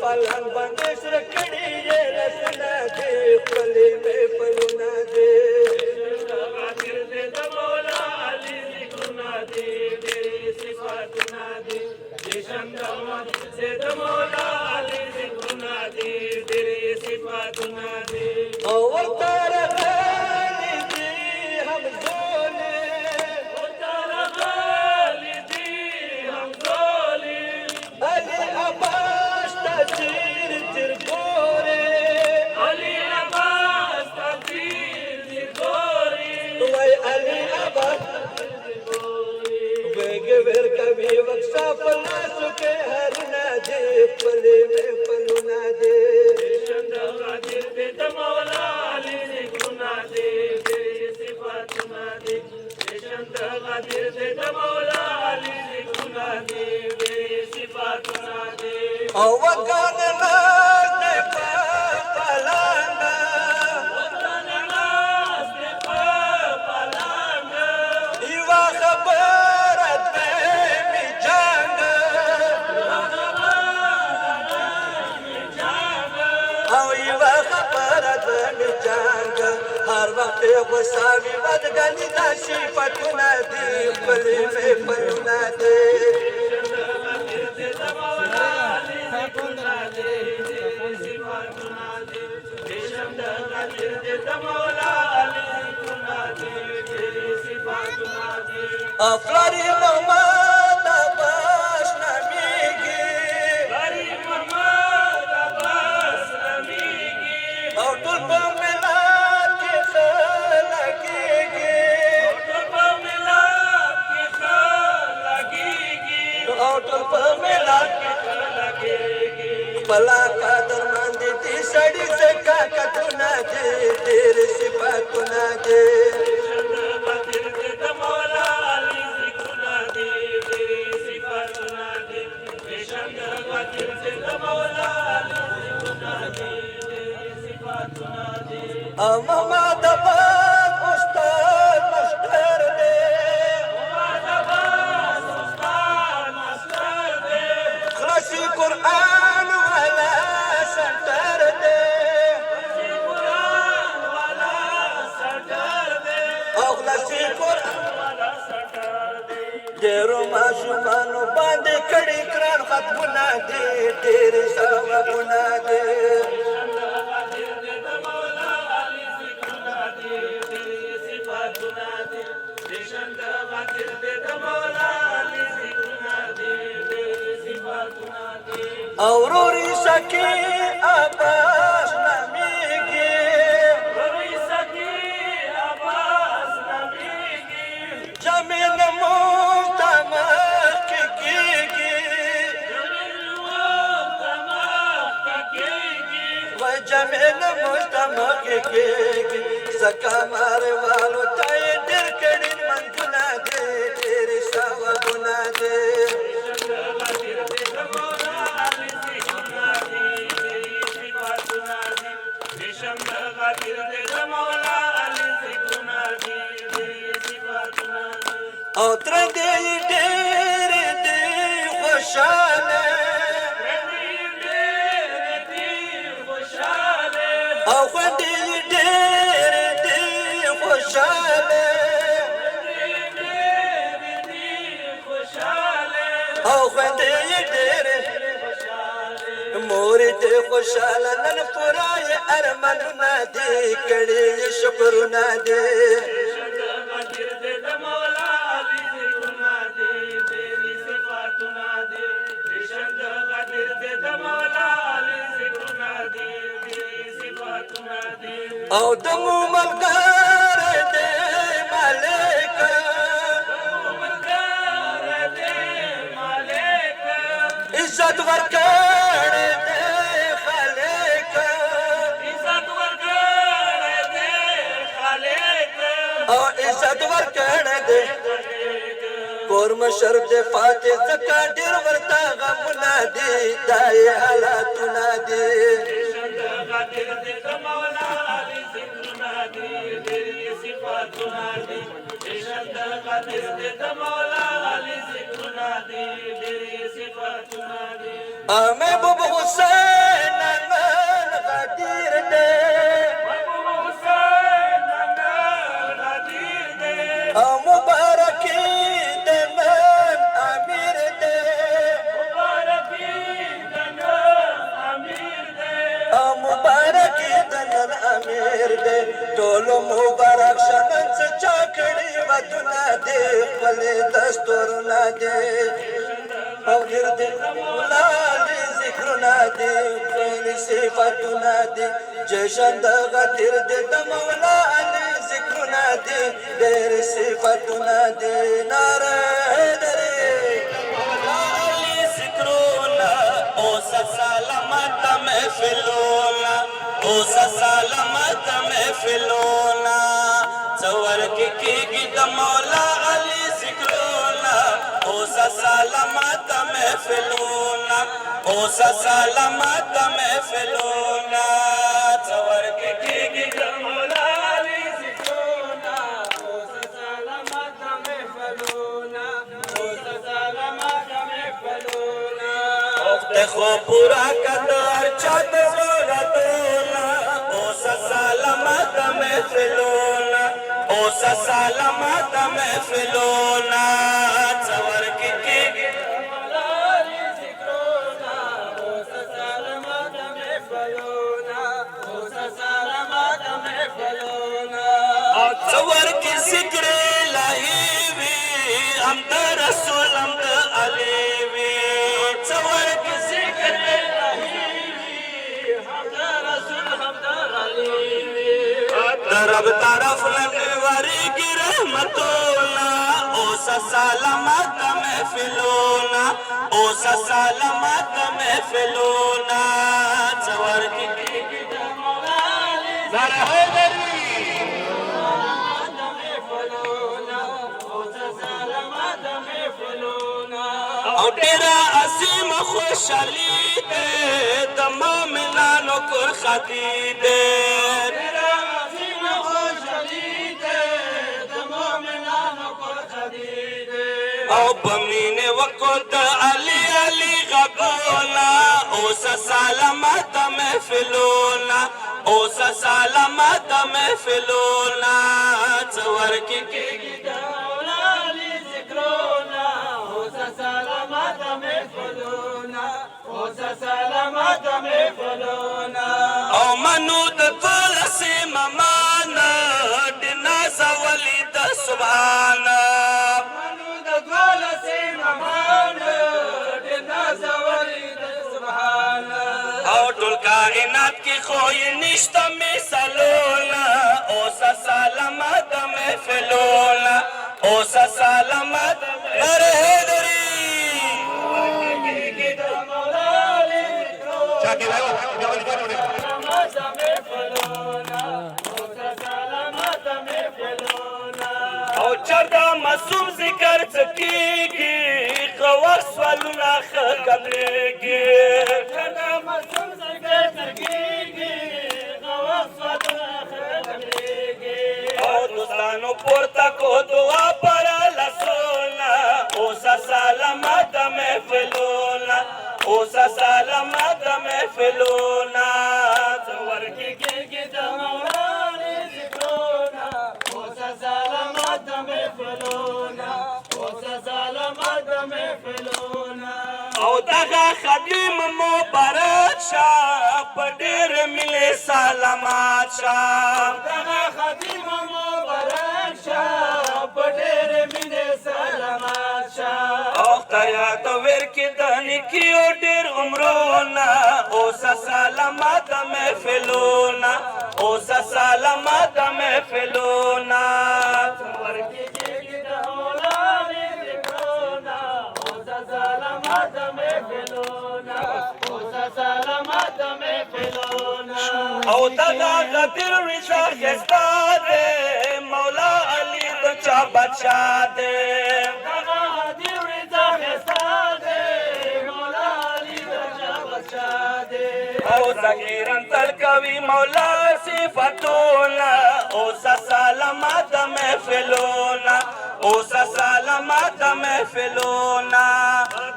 پالان باندې سره کړي یې لسنا دې خپلې مې پلونه دې غافر دې د مولا علي ذکرنا دې ډېرې صفاتونه دې جشندما دې د مولا علي ذکرنا دې ډېرې صفاتونه دې او ورته راغلي دي همزولې ورته راغلي دي همزولې علي عباس ته چیر چیر ګورې علي عباس ته چیر ګورې وای علي عباس ور کوي وکسا پلاسو کې هر نادي خپلې مې پلونه دي شند غادر دې د مولا علي ذکرنا دې ډېرې صفاتونه دې شند غادر دې د مولا علي ذکرنا دې ډېرې صفاتونه دې او وکړ لاس دې پالانا وطن لاس دې په پالانه یو خبره دې می جان او یو خبره دې می جان هر وخت غوساوي بدګنی دا شي پټونه دي خپلې مې پلونه دي افلاری محمد عباس نامیږي او ټول په ملت کې خلګيږي او ټول په ملت بلا قدر باندې دي سړي زکا کتونه دي ډېر صفاتونه دي محمد عباس استاد مستر دے خلاصی قرآن والا سنٹر دے خلاصی قرآن ډېرو ماشومانو باندې کړي ګران ختمونه دي ډېر ثوابونه دي اوروري سکی عباس نامیږي جميل مستمک کیږي و جميل مستمک کیږي زکا ماروالو ته ډېر کړي منځونه دي ډېر ثوابونه دي او تر دې ډېر دې خوشاله او خوندې ډېر دې خوشاله او خوندې ډېر مور دې خوشاله نن پورای ارمانونه دې کړي شکرونه دې او د موملګر دې مالک عزت ورکړ دې خالق او عزت ورکړ دې کور مشر دې فاتح زکا ډېر ورته غمونه دي دای حالاتونه دي محبوب حسین نن غدیر دے مبارکی دے نن امیر دے ټولو مبارک شنن څه چا کړي ودونه دې خپلې دستورونه دې او ګرد ولالي ذکرونه دې خپلې صفتونه دې جشن د غدیر دې د مولا علي ذکرونه دې ډېر صفتونه دې ناره سلامت محفلونا اوسا سلامت محفلونا څور کې کېږي د مولا علي ذکرونه اوسا سلامت محفلونا اوسا سلامت محفلونا څور کې کېږي د مولا علي ذکرونه اوسا سلامت محفلونا اوسا سلامت محفلونا خو پورا قدر چت ضرورتونا اوسا سلامت محفلونا اوسا سلامت محفلونا څور کې کېږي ملالي ذکرونه اوسا سلامت محفلونا اوسا سلامت محفلونا څور کې ذکر الهي وي هم د رسول هم د علي وي څور رب طرف لنوری کی رحمتونا اوسا سلامت محفلونا اوسا سلامت محفلونا څور کې کېږي د مولا علي ذکرونه محفلونا اوسا سلامت محفلونا او ډېره عظیم خوشحالي ده د مؤمنانو کور خطي ده او بمینه وکړه علي علي غبونا اوسا سلامت محفلونا اوسا سلامت محفلونا څور کې کېږي د مولا علي ذکرونه اوسا سلامت محفلونا اوسا سلامت محفلونا او منو د ټول سیمه معنا د ناز ولید سبحان کائنات کی خوی نشتا مثالونا اوسا سلامت محفلونا اوسا سلامت نره حیدری او چردا معصوم ذکر چکیگی خواه سوالونا خقبلیگی دوستانو پورته کو دعا پر لسونا اوسا سلامت محفلونا اوسا سلامت محفلونا څور کې کېږي د مولا علي ذکرونه اوسا سلامت محفلونا اوسا سلامت محفلونا او دغه خدیم مبارک شه په ډېر ملي سلامات شه دغه خدیم کیو ډېر عمرونه اوسا سلامت محفلونا اوسا سلامت محفلونا څور کې کېږي د مولا علي ذکرونه اوسا سلامت محفلونا اوسا سلامت محفلونا او دغه غدیر رضا ښایسته دی مولا علي د چا بادشاه دی او ذکرن تل کوي مولا صفاتونا اوسا سلامت محفلونا اوسا سلامت محفلونا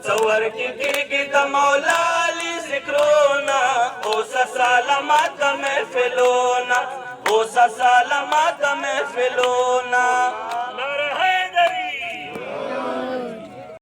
څور کې کېږي د مولا سلامت محفلونا اوسه سلامت محفلونا